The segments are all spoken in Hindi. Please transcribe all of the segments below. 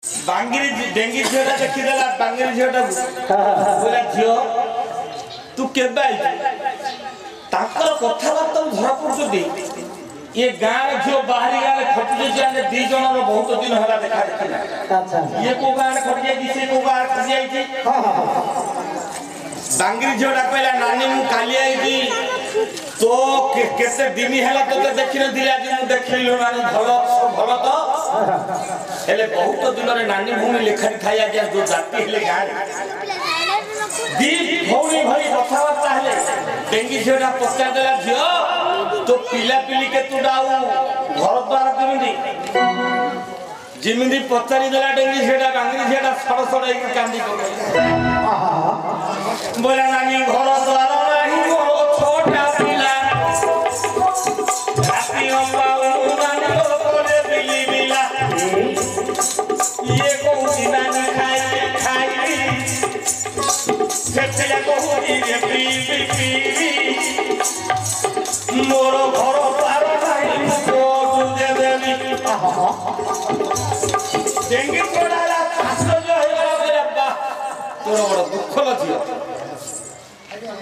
बांगिरी डेंगी झीटा देखीदेला बांगिरी झीटा बोला झील तू केबे ताकर कथाबार्ता धरा पड़ुछदी ये गाँव झील बाहरी गाँव खटी जाने दी जन बहुत दिन हला देखा देखा ये को गाँव खटी जाई से को गाँव खटी जाई बांगिरी झीटा कहला नानी मु काली आई तो केते दिन हैला तो देखि न दिला जे मु देखिलो नानी भलो भलो तो हेले बहुत दिन रे नानी भूमि लेखन खाया गया जो जाति हेले गाय दी भौनी भई कथावार्ता हेले डेंगी झेडा पचा देला झियो तो पिला पिली के तू डाऊ घर द्वार जिमिदी पचारी देला डेंगी झेडा बांगिरी झेडा सड़ सड़ एक कांदी को बोला नानी घर द्वार नाही मोर छोटा पिला राती अम्बा उनानी कोरे बिली बिला ये कोई नानी खाई खाई सेठिया कोई रे पी पी मोर घर द्वार नाही को दे देनी डेंगी छोड़ाला आश्चर्य होइला रे अब्बा तोर बड़ दुख लथियो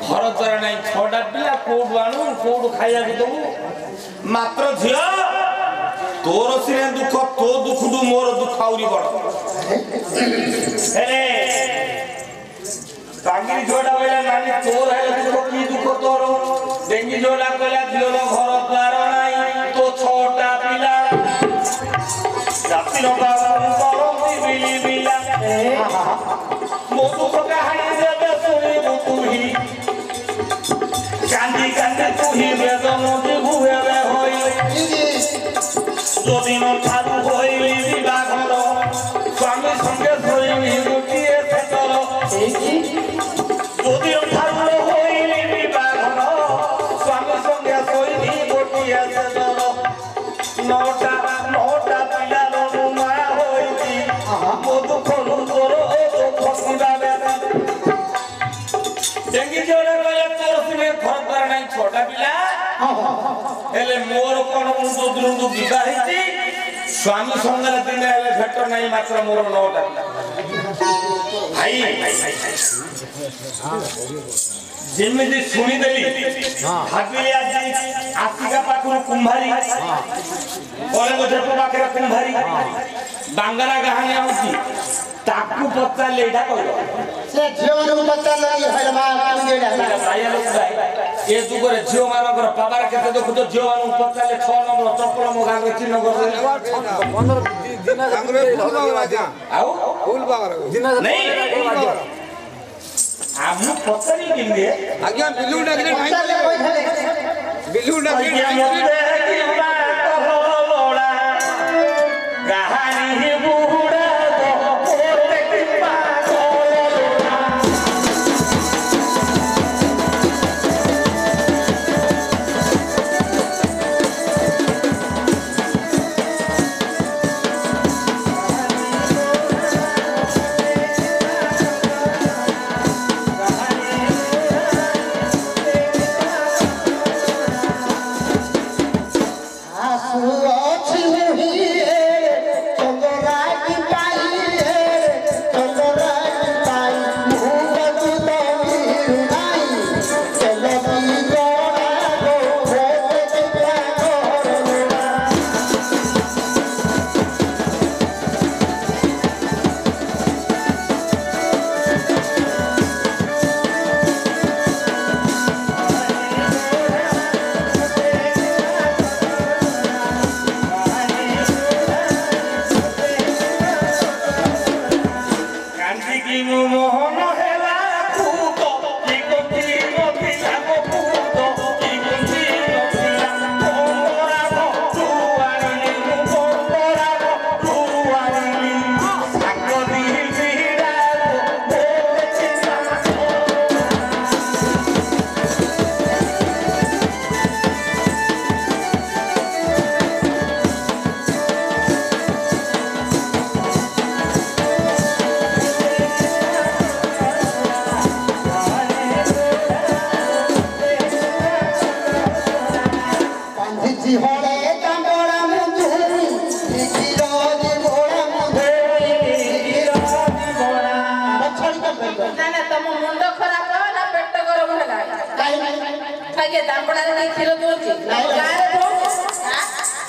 घर द्वार नहीं छोड़ा पिला कोड आनु कोड खाया के दबु मात्र झियो तोर सिरे दुख तो दुख दु मोर दुख आउरी बड़ हेले बांगिरी जोड़ा बेला नानी तोर है दुख की दुख तोर डेंगी जोड़ा कहला झियो घर द्वार नहीं तो छोटा पिला जाति लोगा करती बिली बिला मो दुख कहानी देबे सुनी तू ही कांदी कांदी तू ही बेदम दिबुहे रे होई जो दिन ठारू होई विवाहर स्वामी संगे सोई गोटिए सेतर जो दिन ठारू होई विवाहर स्वामी संगे सोई गोटिए सेतर नौटा नौटा पिला रो माया होई मो दुख नु तोर ओ फसिबा बेटा डेंगी जोड़े कहले तोर सिने घर द्वार नहीं छोटा पिला हेले मोर कोन उंदु दुंदु विवाहिती स्वामी संगरे दिन हेले भेट नहीं मात्र मोर नौटा भाई जिमिदी सुनी देली भागिले आज आसिका पाखुर कुंभारी ओले गोटे पाखरे कुंभारी बांगरा गहानी आउची ताकू पत्ता लेडा कहलो से झियो नु पत्ता लई हलमा देडा भाई लोग भाई ए तू करे झियो मानकर पाबार केते देखु तो झियो नु पत्ता ले 6 नंबर चप्पल मो गांग चिन्ह कर 15 दिन आउ फूल बागर दिन नहीं आमु पत्ता नहीं दिंदे आज्ञा बिल्लू डाकले नहीं बिल्लू डाकले कहानी बुड़ा के दापड़ा रे खीर दोची गारे दो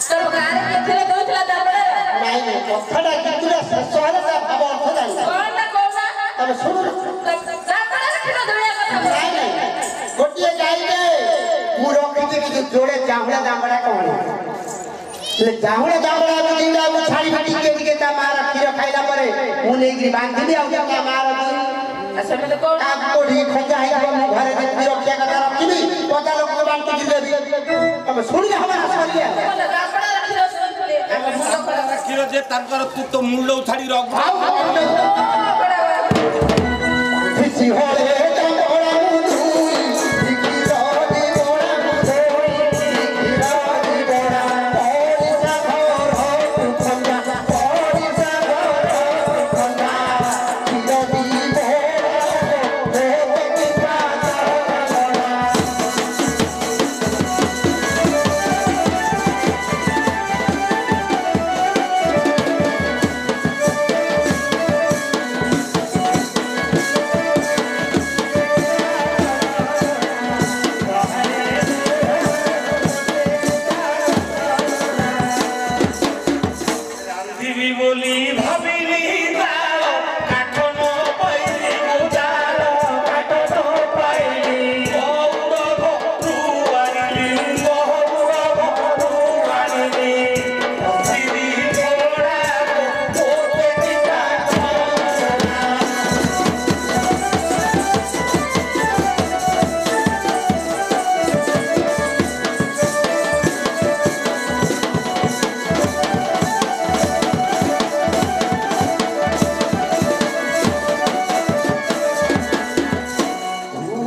तो गारे के खीर दोचला दापड़ा नहीं कथाटा कितुरा सहरे ता भाव अर्थ जानि कोन कोना तब सुन दापड़ा रे खीर दोया कथा नहीं गोटिए जाइले मु रखिते कि जोड़े जाहुला दामड़ा कोन ले जाहुला दामड़ा दिला मु छाड़ी फाटी के ता मार खीर खाइला परे मु नेगी बांधिबी आ ता मार असमे को आप कोठी खंजा है हम घरे में रक्षा करता रखिबी पता लोग को बांट के देबी तब सुन ले हमरा हसलिया दापड़ा रे खीर दोचले କ୍ଷୀର ଯେ ତାଙ୍କର ତୁ ତ ମୁଣ୍ଡ ଉଠାଡ଼ି ରଖ खुशी होले तोरा मुदुई दिखिरो दिबोरा मुदुई दिखिरो दिबोरा ओरिसा घर खंजा ओरिसा घर खंजा दिलो दिबोरा ओ किसा ରାନ୍ଧିବି ବୋଲି ଭାବିଲି ତାଳ କାଠ ନ ପାଇଲି ମୁଁ ତାଳ କାଠ ନ ପାଇଲି ବହୁର ଘରୁ ଆଣିଲି ବହୁର ଘରୁ ଆଣିଲି ସିରି ଗୋଡ଼ାକୁ ମୋତେ ଦିଟା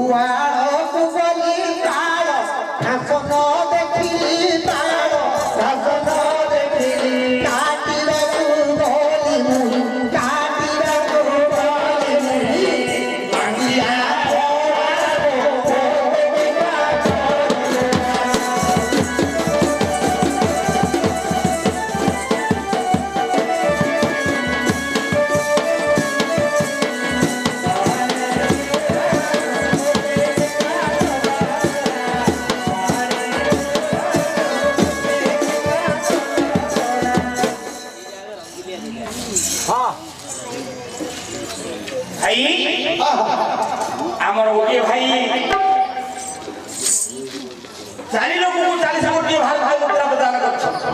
उवाळो कुवली ताळो हसन देखिली ताळो हसन देखिली काटिरा कुवली मुही काटिरा कुवली मुही मांगिया ଭାଇ ଆମର ଗୋଟିଏ ଭାଇ 4 ଲୋକଙ୍କୁ 40 ଗୋଟିଏ ଭାଇ ମୁଦ୍ରା ପ୍ରଦାନ କରିଛନ୍ତି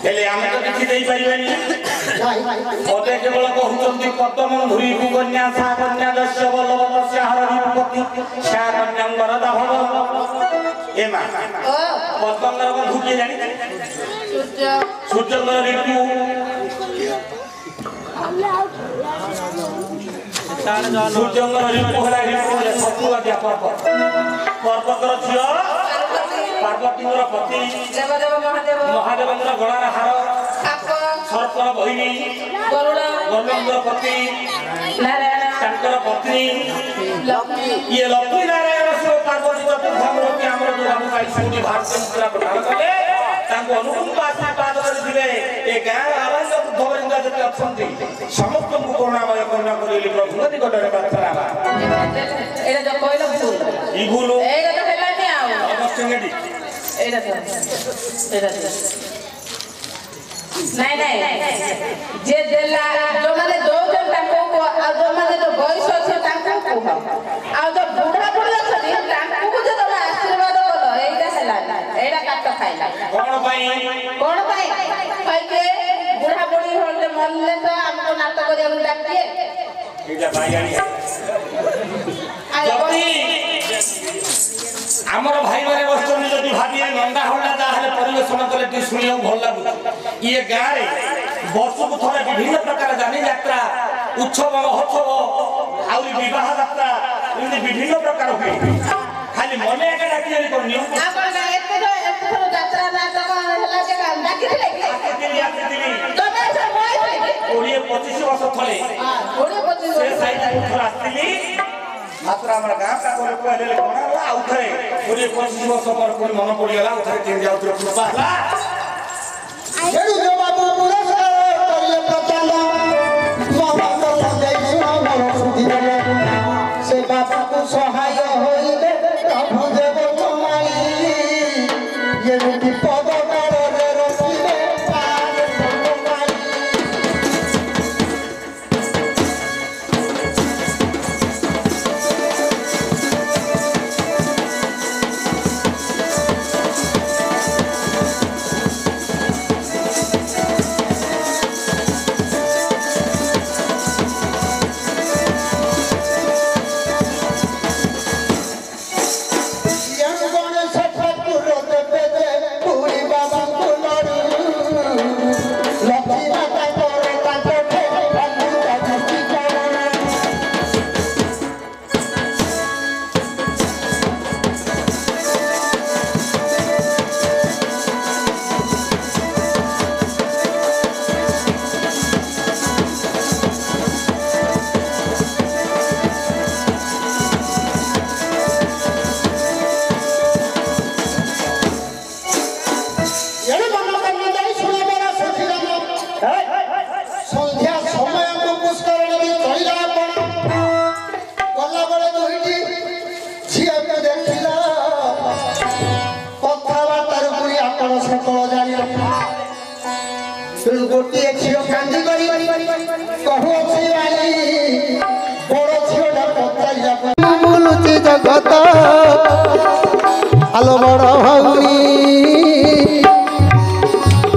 ହେଲେ ଆମେ ତ କିଛି ଦେଇପାରିବାନି ପଦେ କେବଳ କହୁଛନ୍ତି ପଦ୍ମମନ୍ଧୁରୀକୁ କନ୍ୟା ସା କନ୍ୟା ଦସ୍ୟ ବଲ୍ଲଭ ତସ୍ୟାହର ରୂପପତି ସା କନ୍ୟା ବରଦା ଭବ ଏ ମା ଓ ପଦ୍ମଙ୍କର ବନ୍ଧୁ କିଏ ଜାଣିଛନ୍ତି ସୂର୍ଯ୍ୟ ସୂର୍ଯ୍ୟଙ୍କର ଋତୁ ସୂର୍ଯ୍ୟଙ୍କର ଋତୁ ହେଲା ଋତୁରେ ସତୁଆଦିଆ ପର୍ବ ପର୍ବତର ଝିଅ ପାର୍ବତୀଙ୍କର ପତି ଦେବଦେବ ମହାଦେବ ମହାଦେବଙ୍କର ଗଳାର ହାର ସାପ ସର୍ପର ବହିନୀ ଗରୁଡ଼ ଗରୁଡ଼ଙ୍କର ପତି ନାରାୟଣ ତାଙ୍କର ପତ୍ନୀ ଲକ୍ଷ୍ମୀ ଇଏ ଲକ୍ଷ୍ମୀ ନାରାୟଣ ଶିବ ପାର୍ବତୀ ଚତୁର୍ଦ୍ଧାମୂର୍ତ୍ତି ଆମର ଯୋଉ ବାବୁ ପାଇଛନ୍ତି ଭାରତ ମୁଦ୍ରା ପ୍ରଦାନ କଲେ ତାଙ୍କୁ ଅନୁକୂଳ ଆଶୀର୍ବାଦ କରିଥିଲେ ଏ ଗାଁର ଆବାସ ବୃଦ୍ଧବୃନ୍ଦ ଯେତେ ଅଛନ୍ତି ସମସ୍ତଙ୍କୁ କରୁଣାମୟ କରୁଣା କରିଲେ ପ୍ରଭୁଙ୍କ ନିକଟରେ ପ୍ରାର୍ଥନା ଏଇଟା ଯୋଉ କହିଲ ଭୁଲ ଇ ଭୁଲ ଏଇଟା ତ ହେଲାନି ଆଉ ଅବଶ୍ୟ ନେଡ଼ି ଏଇଟା ନାଇଁ ଯେ ଦେଲା ଯୋଉମାନେ ଦଉଛନ୍ତି ତାଙ୍କୁ କୁହ ଆଉ ଯୋଉମାନେ ଯୋଉ ବୟସ ଅଛି ତାଙ୍କୁ କୁହ ଆଉ ଯୋଉ ବୁଢା ବୁଢୀ ଅଛନ୍ତି ତାଙ୍କୁ ଯେ ତମେ ଆଶୀର୍ବାଦ କଲ ଏଇଟା ହେଲାନି ଏଇଟା କାଟ ଖାଇଲା କଣ ପାଇଁ କହିକେ ବୁଢା ବୁଢୀ ହଳେ ମରିଲେ ତ ଆମକୁ ନାଟ କରିବାକୁ ଡାକିଏ ଏଇଟା ଭାଇଆଣି ଯଦି ଆମର ଭାଇମାନେ ବସିଛନ୍ତି ଯଦି ଭାବିଏ ନଣ୍ଡା ହଣ୍ଡା ତାହେଲେ ପରିବେଷଣ କଲେ ଟିକେ ଶୁଣିବାକୁ ଭଲ ଲାଗୁଛି ଇଏ ଗାଁରେ ବର୍ଷକୁ ଥରେ ବିଭିନ୍ନ ପ୍ରକାର ଯାନି ଯାତ୍ରା ଉତ୍ସବ ମହୋତ୍ସବ ଆହୁରି ବିବାହ ଯାତ୍ରା ଏମିତି ବିଭିନ୍ନ ପ୍ରକାର ହୁଏ ଖାଲି ମନେ ଏକା ଡାକିଲେ କରୁନି ଆପଣ ଏତେ ଯାତ୍ରା ନାଟକ ହେଲା ଯେ ଡାକିଥିଲେ କି ତମେ 20-25 ବର୍ଷ ଥରେ ସେ ସାଇଡକୁ ଥରେ ଆସିଥିଲି ମାତ୍ର ଆମର ଗାଁ ପାଖ ଲୋକ ହେଲେ କଣ ହେଲା ଆଉ ଥରେ 20-25 ବର୍ଷ ପରେ ପୁଣି ମନେ ପଡ଼ିଗଲା ଆଉ ଥରେ କେମିତି ଆଉଥରେ କୃପା ହେଲା ସେଠୁ ଯୋଉ ବାବୁ ପୁରସ୍କାର କରିଲେ ପ୍ରଚାର ମହଙ୍ଗଲ ଦେଇ ସୁନ୍ଦର ସୁଧି ଦେଲେ ସେ ବାବୁକୁ ସହାୟ ହୋଇଲେ ପ୍ରଭୁ ଦେବ ସନ୍ଧ୍ୟା ସମୟକୁ ପୁଷ୍କରଣୀ ଚଳିଲା ଆପଣ ଗଲାବେଳେ ଦୁଇଟି ଝିଅକୁ ଦେଖିଲା କଥାବାର୍ତ୍ତାରୁ ପୁଣି ଆପଣ ସକଳ ଜାଣିଲେ ତେଣୁ ଗୋଟିଏ ଝିଅ କାନ୍ଦି କରି କହୁଅଛି ବଡ଼ ଝିଅଟା ପଚାରିଲା ବୁଲୁଛି ଜଗତ ଆଲୋ ବଡ଼ ଭଉଣୀ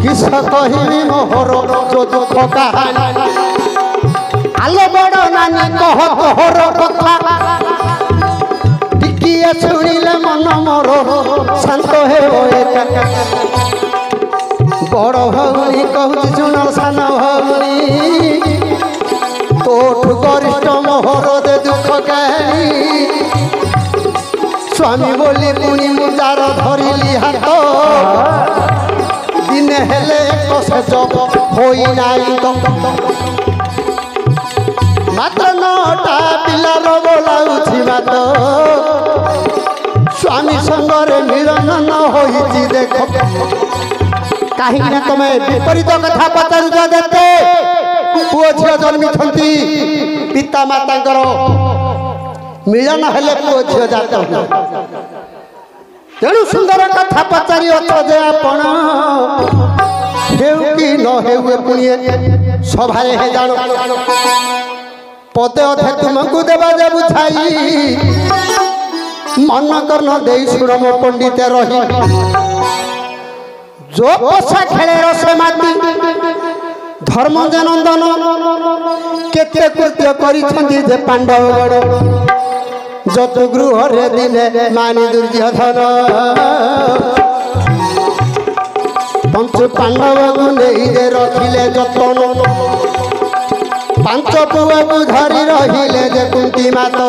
କିସ କହିବି ମୋହର ଯୋ ଦୁଃଖ କାହାଣୀ ଆଲୋ ବଡ଼ ନାନୀ କହ ତୋହର କଥା ଟିକିଏ ଶୁଣିଲେ ମନ ମୋର ଶାନ୍ତ ହେବ ଏକା ବଡ଼ ଭଉଣୀ କହୁଛି ଶୁଣ ସାନ ଭଉଣୀ ତୋଠୁ ଗରିଷ୍ଠ ମୋହର ଦେ ଦୁଃଖ କାହାଣୀ ସ୍ୱାମୀ ବୋଲି ପୁଣି ମୁଁ ତାର ଧରିଲି ହାତ ଦିନେ ହେଲେ ଏକ ସେଜ ହୋଇନାହିଁ ତ ମାତ୍ର 9ଟା ପିଲାର ବୋଲାଉଛି ମାତ ସ୍ୱାମୀ ସଙ୍ଗରେ ମିଳନ ନ ହୋଇଛି ଦେଖ କାହିଁକି ନା ତମେ ବିପରୀତ କଥା ପଚାରୁଛ ଯେତେ ପୁଅ ଝିଅ ଜନ୍ମିଛନ୍ତି ପିତା ମାତାଙ୍କର ମିଳନ ହେଲେ ପୁଅ ଝିଅ ଜାତ ତେଣୁ ସୁନ୍ଦର କଥା ପଚାରିଅଛ ଯେ ଆପଣ ହେଉ କି ନ ହେଉ ପୁଣି ସଭାରେ ହେ ଜାଣ ପଦେ ଅଧେ ତୁମକୁ ଦେବା ଯେ ବୁଝାଇ ମନ କର୍ଣ୍ଣ ଦେଇ ଶୁଣ ମୋ ପଣ୍ଡିତ ରହି जो पोषा खेले रसे माती धर्मजे नंदन केते कृत्य करिछंती जे पांडवगण जतु गृह रे दिने मानी दुर्योधन पंच पांडव को नहीं दे रखिले जतन पांच पुआ को धरी रहिले जे कुंती माता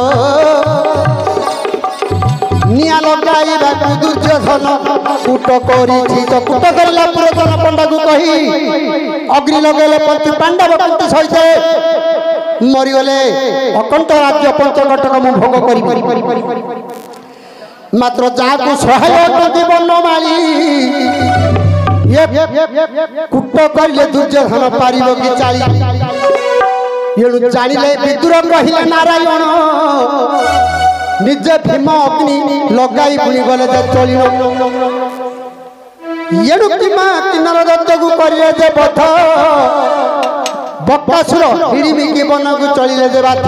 निया लगाइबा दुर्योधन कूट करिछि तो कूट करला पुरोधन पंडा को कही अग्नि लगेले पंच पांडव कुंती सहित मरिगले अकंठ राज्य पंचकटक मु भोग करी मात्र जाको सहायक जीवन माली ये कूट करले दुर्योधन पारिबो कि चाली येणु जानिले विदुर कहिले नारायण निजे भीम अग्नि लगाई पुणी गले चली येणु भीमा किन्नर दत्त को करिले जे बध बक्कासुर हिड़िमिकी वन को चलिले जे बाथ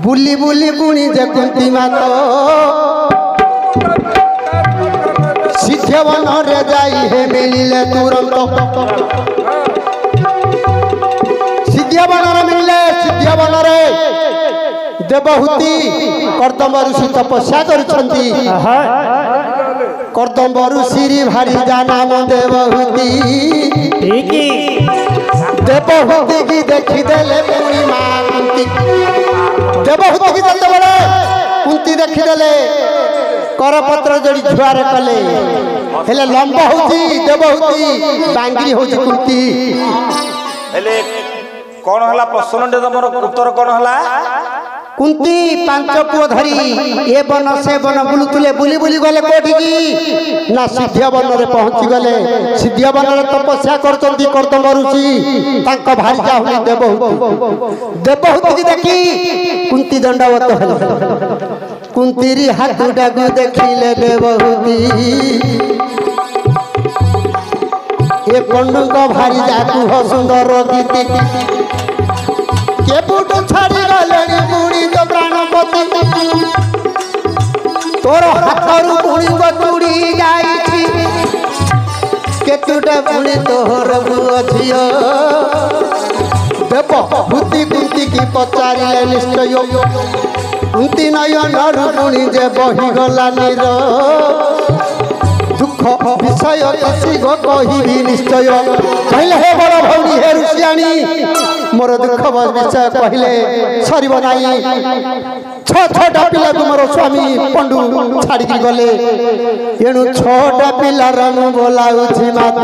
बुली बुली पुणी जे कुंती मात सिद्ध वन रे जाई हे मिलिले तुरंत सिद्ध वन रे मिलिले सिद्ध वन रे देवहूति कर्दम ऋषि तपस्या करुछंती कर्दम ऋषि भारी नाम देवहूति देवहूति की देखी देले पूरी मां कुंती देवहूति की जतबले कुंती देखी देले करपत्र जड़ी झुआर कले हेले लंब होची देवहूति बांगरी होची कुंती हेले कौन हला प्रश्न दे तमरो उत्तर कौन हला कुंती पांच पुओ धरी ए बन से बन बुलुतुले बुली बुली गले कोठी की ना सिद्ध वन रे पहुंची गले सिद्ध वन रे तपस्या करचंती कर्दम ऋषि तांको भारी जाहुनी देवहूति की देखी कुंती दंडवत हल कुंती री हाथुटा को देखिले देवहूति ए पंडु को भारी जाकू हो सुंदर गीति के पुट छाड़ी गलेनी बुढ़ी तो प्राणपति तोर हाथरू बुढ़ी को चूड़ी जाई केतुटा बुढ़ी तोहर बुआ झियो देवहूति कुंती की पचारिले निश्चय कुंती नयन बुढ़ी जे बही गला नीर दुख विषय किसी गो कही निश्चय कहले हे बड़ भौणी हे ऋषियाणी मोर दुख विषय कहले सरीब नाई छटा पिला को मोर स्वामी पंडु छाड़ी गले एणु छटा पिलार मु बोलाउछि मात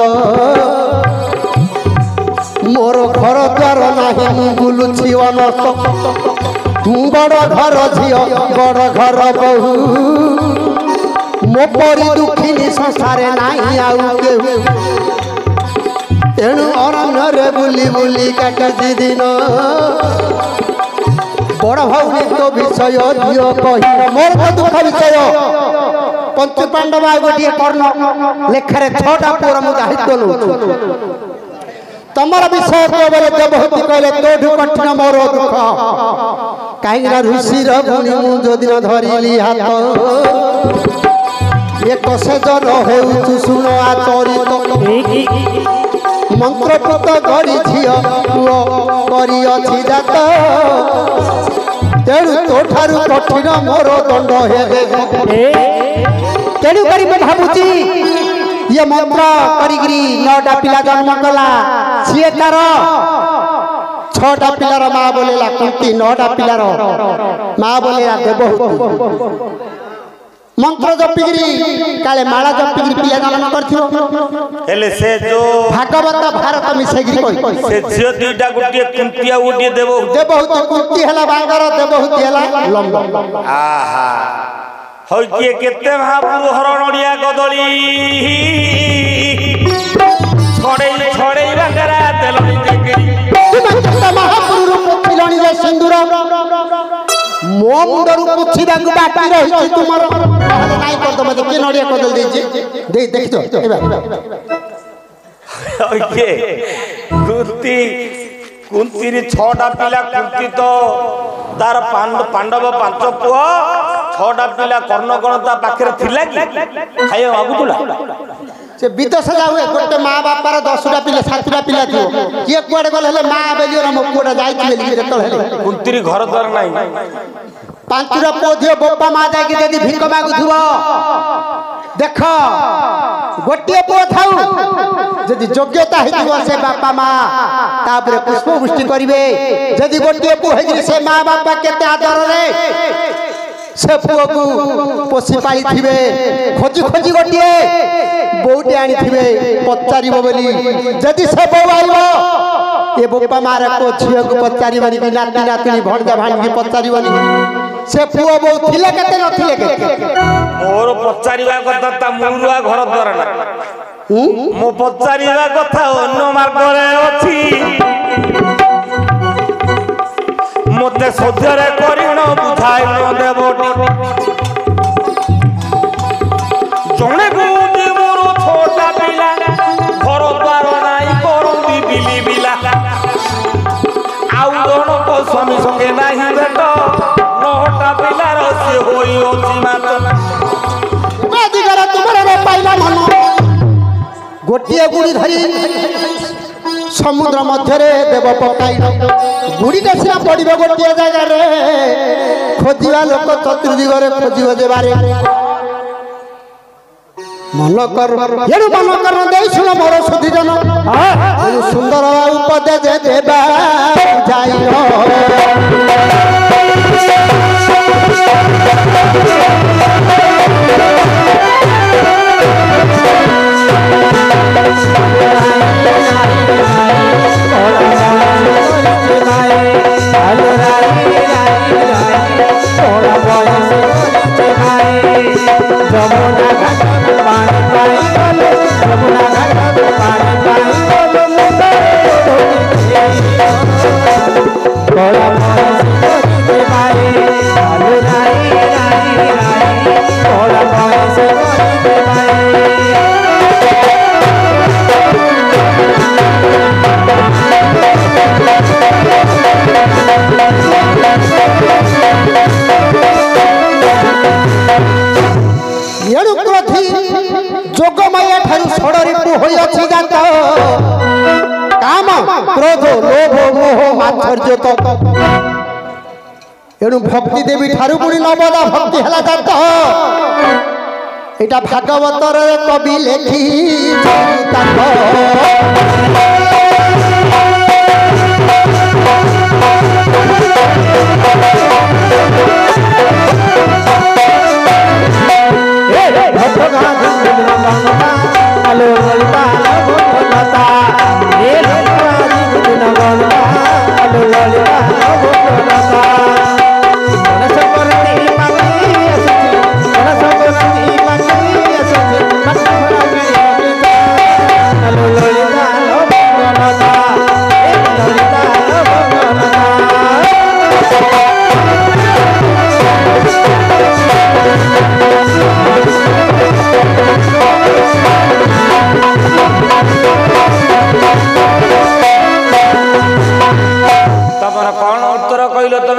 मोर घर द्वार नाही मु बुलुछि अनस्त तू बड़ घर झियो बड़ घर बहु मो परी दुखिनी संसारे नाही आउ केहू तेणु अरण्य बुली बुली काटी दिन बड़ भौणी तो विषय दियो कही मोर तो दुख विषय पंच पांडव गोटे कर्ण लेखार 6टा पुअर मु दायित्व नौ तमर विषय बोले देवहूति कहले तोठू कठिन मोर दुख कहीं ऋषिर गुणी मु जो दिन धरिली हाथ एक सेजर हेउछु सुन आचरित मंत्रपुत गरी झियो पुओ करी अछि जात तेणु तोठारु कठिन मोर दंड हेबे तेणु करी मैं भाबुची ये मंत्र करिगिरी 9टा पिला जन्म कला सीए तार 6टा पिलार माँ बोलेला कुंती 9टा पिलार माँ बोलेला देवहूति मंत्र जपिगिरी काले माला जपिगिरी पिला जन्म करथियो हेले से जो भागवत भारत मिसेगिरी कहि से झियो दुईटा गुटिए कुंती आ गुटिए देवहूति कुंती हला बांगर देवहूति हला लंब आहा होइए केते महापुरु हरणिया गदली छड़े छड़े बांगरा देलनी जेकेरी महापुरु पोथिलनी जे सिंदूर मो मुंडरू पुछिदा को बाकी रही तुमर नाइ कर दो मते के नडिया कदल देछि दे देखियो ओके कुंती री 6टा पिला कुंती तो तार पांडव 5 पुआ 6टा पिला कर्ण गणता पाखरे थिला कि खाइयो आगुतुला से विदेश जावे गोटे माँ बापार 10टा पिला 7टा पिला थियो किए कुआडे गले हेले माँ बेलियो ना मो पुआडा जाईछि बेली रेतल हेले कुंती री घर द्वार नाही 5टा पुओ थियो बापा माँ जाई के देदी भिक मागुथुबो देख गोटे पुओ थाउ जदि योग्यता हेतिबो से बापा माँ तापरे पुष्प वृष्टि करिवे जदि गोटे पुओ हेजि से माँ बापा केते आदर रे से पुओ को पोसी पाली थिबे खोजी खोजी गोटे बोटे आनी थिबे पचारिबो बोली जदि से बो आइबो ए बापा मार को झियो को पचारिबनी कि नाती नातनी भणजा भाणी पचारिबनी से पुओ बो थिले केते नथिले केते मोर पचारिबा कथा ता मुरुआ घर द्वार ना मो पचारिबा कथा अन्य मार्ग रे अछि मोते सध्यरे करिण बुझाइ न देबोटी जणे गुदी मोर छोटा पिला घर द्वार नाइ करंदी बिली बिला आउ जण को स्वामी संगे नाही भेट 9टा पिलार से होई अछि मात अधिकार तुमरे रे पाइला मन गोटिए गुड़ी धरी समुद्र मध्य रे देव पकाई गुड़ी सिना पड़िबो गोटिए जगह रे खोजिबा लोक चतुर्दिग रे खोजिबो जेबारे मन कर येरु मन कर दे सुन मोर सुधि जन सुंदर उपदेश देबा जाइनो जोगमाया ठारू षड़रिपु होई अछि जात काम क्रोध लोभ मोह मात्सर्य तो एणु भक्ति देवी ठारू पुणी नवदा भक्ति हला जात एटा भागवत रे कवि लेखी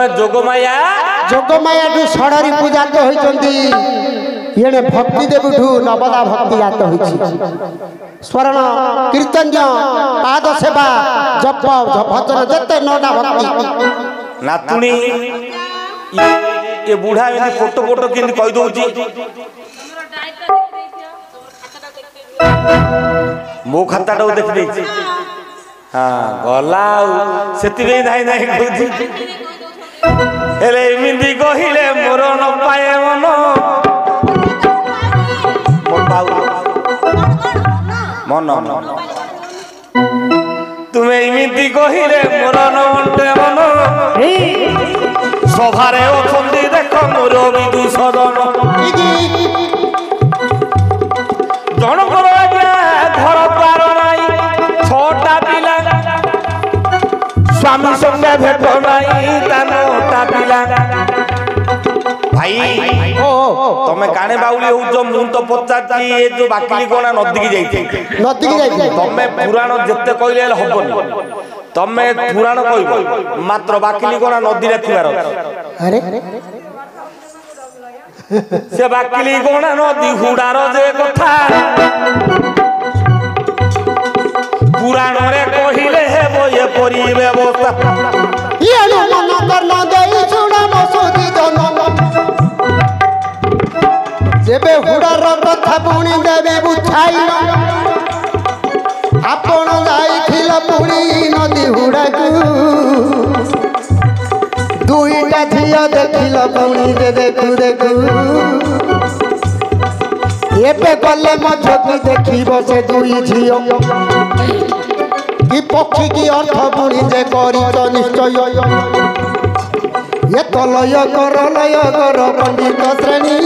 ତମେ ଯୋଗମାୟାଠୁ ଷଡ଼ରୀ ପୂଜାତ ହୋଇଛନ୍ତି ଇଏ ଭକ୍ତି ଦେବଠୁ ନବଦା ଭକ୍ତି ଜାତ ହୋଇଛି ସ୍ମରଣ କୀର୍ତ୍ତନ୍ୟ ପାଦ ସେବା ଜପ ଭଜନ ଯେତେ ନଟା ଭକ୍ତି ନାତୁଣୀ ଏ ବୁଢା ଏମିତି ଫଟୋ ଫଟୋ କେମିତି କହିଦଉଛି ମୋ ଖାତାଟାକୁ ଦେଖିଦେଇଛି ହଁ ଗଲା ଆଉ ସେଥିପାଇଁ ଧାଇଁ ଧାଇଁ କହୁଛି ହେଲେ ଏମିତି କହିଲେ ମୋର ନ ପାଏ ମନ ମନ ତୁମେ ଏମିତି କହିଲେ ମୋର ନ ମଣ୍ଟେ ମନ ସଭାରେ ଅଛନ୍ତି ଦେଖ ମୋର ବିଦୂଷଣ ଜଣଙ୍କର ଆଜ୍ଞା ଘର ଦ୍ୱାର ନାହିଁ ଛଅଟା ପିଲା ସ୍ୱାମୀ ସଙ୍ଗେ ଭେଟ ନାହିଁ ତା ନଅଟା ପିଲା ଭାଇ ତମେ କାଣେ ବାଉଳି ହଉଛ ମୁଁ ତ ପଚାରୁଛି ଏ ଯୋଉ ବାକିଲି ଗଣା ନଦୀକି ଯାଇଛି ତମେ ପୁରାଣ ଯେତେ କହିଲେ ହେଲେ ହବନି ତମେ ପୁରାଣ କହିବ ମାତ୍ର ବାକିଲି ଗଣା ନଦୀରେ ଥିବାର ସେ ବାକିଲି ଗଣା ନଦୀ ହୁଡାର ଯେ କଥା ପୁରାଣରେ କହିଲେ ହେବ ଏପରି ବ୍ୟବସ୍ଥା ଯେବେ ହୁଡାର କଥା ପୁଣି ଦେବେ ବୁଝାଇ ଆପଣ ଯାଇଥିଲ ପୁଣି ନଦୀ ହୁଡାକୁ ଦୁଇଟା ଝିଅ ଦେଖିଲ ପୁଣି ଦେଖୁ ଦେଖୁ ଏବେ ଗଲେ ମଝକି ଦେଖିବ ସେ ଦୁଇ ଝିଅ କି ପକ୍ଷୀ କି ଅର୍ଥ ପୁଣି ଯେ କରିଛ ନିଶ୍ଚୟ ଏ ତ ଲୟ କର ପଣ୍ଡିତ ଶ୍ରେଣୀ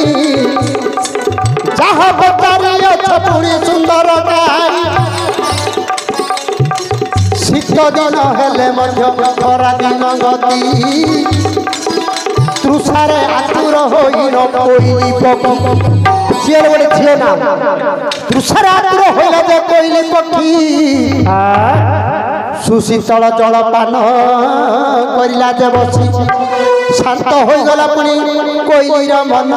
ଯାହା ପଚାରିଅଛ ପୁଣି ସୁନ୍ଦର ଶୀତ ଦିନ ହେଲେ ମଧ୍ୟ ଖରା ଦିନ ଗତି ତୃଷାରେ ଆତୁର ହୋଇନ କୋଇଲି ପକ୍ଷୀ ସିଏ ଗୋଟେ ଝିଅ ନା ତୃଷାରେ ଆତୁର ହୋଇଲା ଯେ କୋଇଲି ପକ୍ଷୀ ସୁଶୀତଳ ଜଳପାନ କରିଲା ଯେ ବସି ଶାନ୍ତ ହୋଇଗଲା ପୁଣି କୋଇଲିର ମନ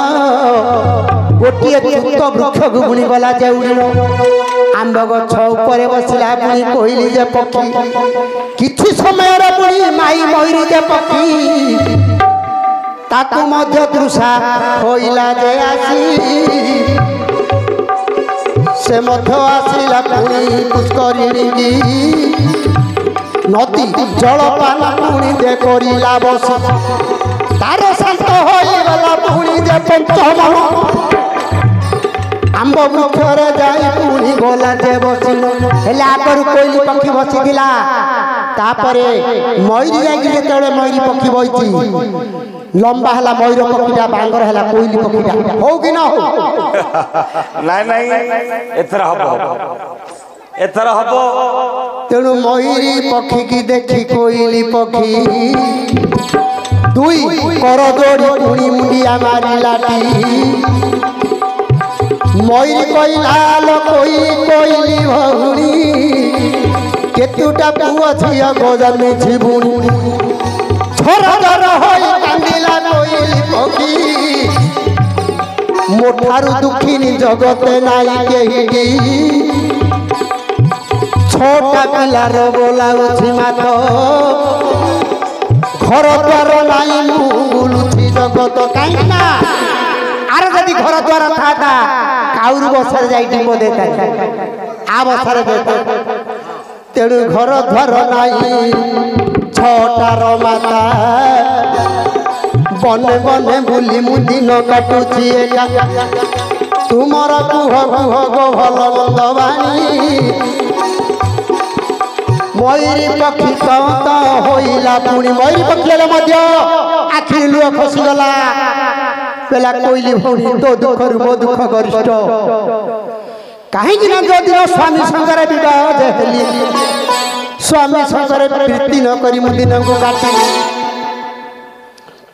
ଗୋଟିଏ ଚୁତ ବୃକ୍ଷକୁ ବୁଣି ଗଲା ଯେ ଉଡ଼ିଲ ଆମ୍ବ ଗଛ ଉପରେ ବସିଲା ପୁଣି କୋଇଲି ଯେ ପକ୍ଷୀ କିଛି ସମୟରେ ପୁଣି ମାଇ ମୟୁରୀ ଯେ ପକ୍ଷୀ ତାକୁ ମଧ୍ୟ ତୃଷା ହୋଇଲା ଯେ ଆସି ସେ ମଧ୍ୟ ଆସିଲା ପୁଣି ପୁଷ୍କରିଣୀ ନଦୀ ଜଳପାନ ପୁଣି ଯେ କରିଲା ବସି ତାର ଶାନ୍ତ ହୋଇଗଲା ପୁଣି ଯେ ପଞ୍ଚମ ଆମ୍ବ ବୃକ୍ଷରେ ଯାଇ ପୁଣି ଗଲା ଯେ ବସିଲ ହେଲେ ଆଗରୁ କୋଇଲି ପକ୍ଷୀ ବସିଥିଲା ତାପରେ ମୟୁରୀ ଯାଇକି ଯେତେବେଳେ ମୟୁରୀ ପକ୍ଷୀ ବଇଛି ଲମ୍ବା ହେଲା ମୟୂର ପକ୍ଷୀଟା ବାଙ୍ଗର ହେଲା କୋଇଲି ପକ୍ଷୀଟା ହଉ କି ନା ହଉ ନାଇଁ ଏଥର ହବ ତେଣୁ ମୟୁରୀ ପକ୍ଷୀ କି ଦେଖି କୋଇଲି ପକ୍ଷୀ ଦୁଇ କର ଦୋଡ଼ି ପୁଣି ମୁଣ୍ଡିଆ ମାରିଲାଟି ମୟୁରୀ କହିଲା ଲୋ କୋଇଲି ଭଉଣୀ କେତୁଟା ପୁଅ ଝିଅ ଗୋଜମି ଝିବୁଣି ଥର ହୋଇ କାନ୍ଦିଲା କୋଇଲି ପକ୍ଷୀ ମୋ ଠାରୁ ଦୁଃଖିନୀ ଜଗତେ ନାଇଁ କେହି ଛୋଟା ପିଲାର ବୋଲାଉଛି ମାଥ ଘର ଦ୍ୱାର ନାଇଁ ମୁଁ ବୁଲୁଛି ଜଗତ କାହିଁକି ନା ଆର ଯଦି ଘର ଦ୍ୱାର ଥାନ୍ତା କାଉରୁ ବସାରେ ଯାଇ ଡିମ୍ବ ଦେଇଥାନ୍ତା ଆ ବସାରେ ଦେଇଥାନ୍ତା ତେଣୁ ଘର ଦ୍ୱାର ନାଇଁ ଛଅଟାର ମାତା ବନେ ବନେ ବୁଲି ମୁଁ ଦିନ କାଟୁଛି ଏକା ତୁମର କୁହ ଗো ଭଲ ମନ୍ଦ ବାଣୀ ମୟୁରୀ ପକ୍ଷୀ କତ ହୋଇଲା ପୁଣି ମୟୁରୀ ପକ୍ଷୀ ହେଲେ ମଧ୍ୟ ଆଖିରେ ଲୁହ ଖସିଗଲା କହିଲା କୋଇଲି ଭଉଣୀ ତୋ ଦୁଃଖରୁ ମୋ ଦୁଃଖ ଗରିଷ୍ଠ କାହିଁକି ନା ଯୋଉଦିନ ସ୍ୱାମୀ ସାଙ୍ଗରେ ବିବାହ ହେଲି ସ୍ୱାମୀ ସାଙ୍ଗରେ ପ୍ରୀତି ନ କରି ମୁଁ ଦିନକୁ କାଟିଲି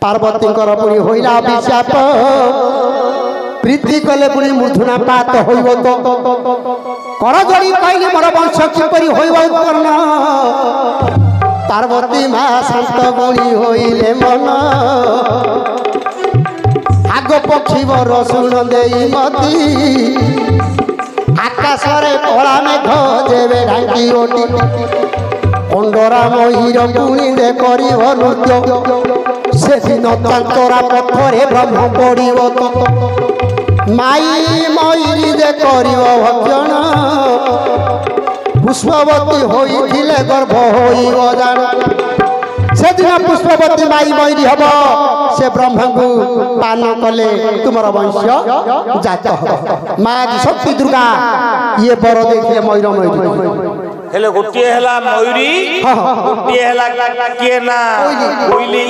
ପାର୍ବତୀଙ୍କର ପୁଣି ହୋଇଲା ଅଭିଶାପ प्रीति कले पुणी मूर्धना पात होइब तो कर जोड़ी कहली मोर वंश किपरि होइब कर्ण पार्वती माँ शांत गुणी होइले मन आग पक्षी वर शुण दे मती आकाश कला मेघ जेबे ढांकी ओटी अंडरा मयूर गुणी दे करिव नृत्य से दिन तांतरा पथरे ब्रह्म पड़िव माई मयूरी दे करिव भक्षण पुष्पवती होइथिले गर्भ होइव जान से दिन पुष्पवती माई मयूरी हब से ब्रह्म को पान कले तुमर वंश जात माँ शक्ति दुर्गा ये बर देखिए मयूर मयूरी हेले गोटे हला मयूरी गोटे हला किए ना कोइली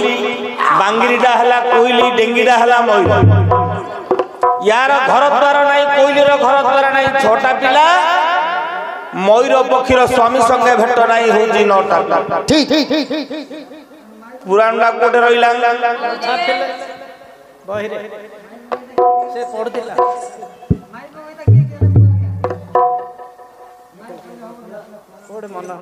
बांगिरीडा हला कोइली डेंगीडा हला मयूरी यार घर द्वार नहीं कोइलीर घर द्वार नहीं छोटा पिला मयूर पक्षीर स्वामी संगे भेट नहीं होजी नौटा ठीक ठीक ठीक पुराणा कोटे रहिला बहिरे से पढ़ुला मन